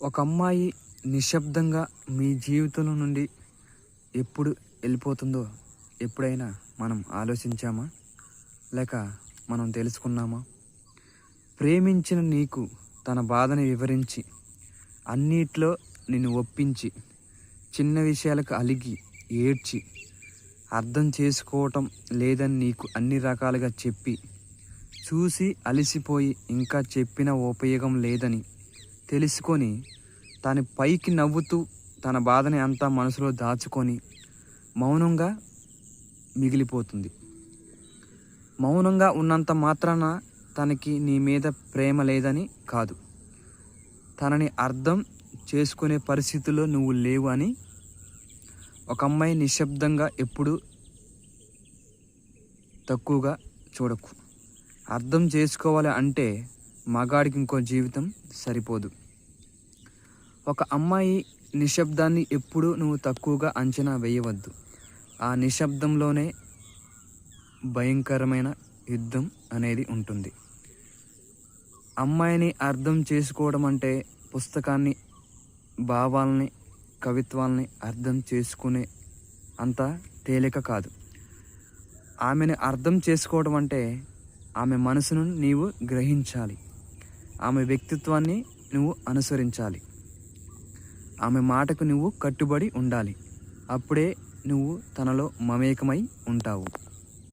ఒక అమ్మాయి నిశ్శబ్దంగా మీ జీవితంలో నుండి ఎప్పుడు వెళ్ళిపోతుందో ఎప్పుడైనా మనం ఆలోచించామా? లేక మనం తెలుసుకున్నామా? ప్రేమించిన నీకు తన బాధని వివరించి, అన్నిట్లో నిన్ను ఒప్పించి, చిన్న విషయాలకు అలిగి ఏడ్చి, అర్థం చేసుకోవటం లేదని నీకు అన్ని రకాలుగా చెప్పి, చూసి అలసిపోయి ఇంకా చెప్పిన ఉపయోగం లేదని తెలుసుకొని తను పైకి నవ్వుతూ తన బాధని అంతా మనసులో దాచుకొని మౌనంగా మిగిలిపోతుంది. మౌనంగా ఉన్నంత మాత్రాన తనకి నీ మీద ప్రేమ లేదని కాదు, తనని అర్థం చేసుకునే పరిస్థితుల్లో నువ్వు లేవు అని. ఒక అమ్మాయి నిశ్శబ్దంగా ఎప్పుడు తక్కువగా చూడకు. అర్థం చేసుకోవాలి అంటే మగాడికి ఇంకో జీవితం సరిపోదు. ఒక అమ్మాయి నిశ్శబ్దాన్ని ఎప్పుడూ నువ్వు తక్కువగా అంచనా వేయవద్దు. ఆ నిశ్శబ్దంలోనే భయంకరమైన యుద్ధం అనేది ఉంటుంది. అమ్మాయిని అర్థం చేసుకోవడం అంటే పుస్తకాన్ని, భావాల్ని, కవిత్వాల్ని అర్థం చేసుకునే అంత తేలిక కాదు. ఆమెను అర్థం చేసుకోవడం అంటే ఆమె మనసును నీవు గ్రహించాలి, ఆమె వ్యక్తిత్వాన్ని నువ్వు అనుసరించాలి, ఆమె మాటకు నువ్వు కట్టుబడి ఉండాలి. అప్పుడే నువ్వు తనలో మమేకమై ఉంటావు.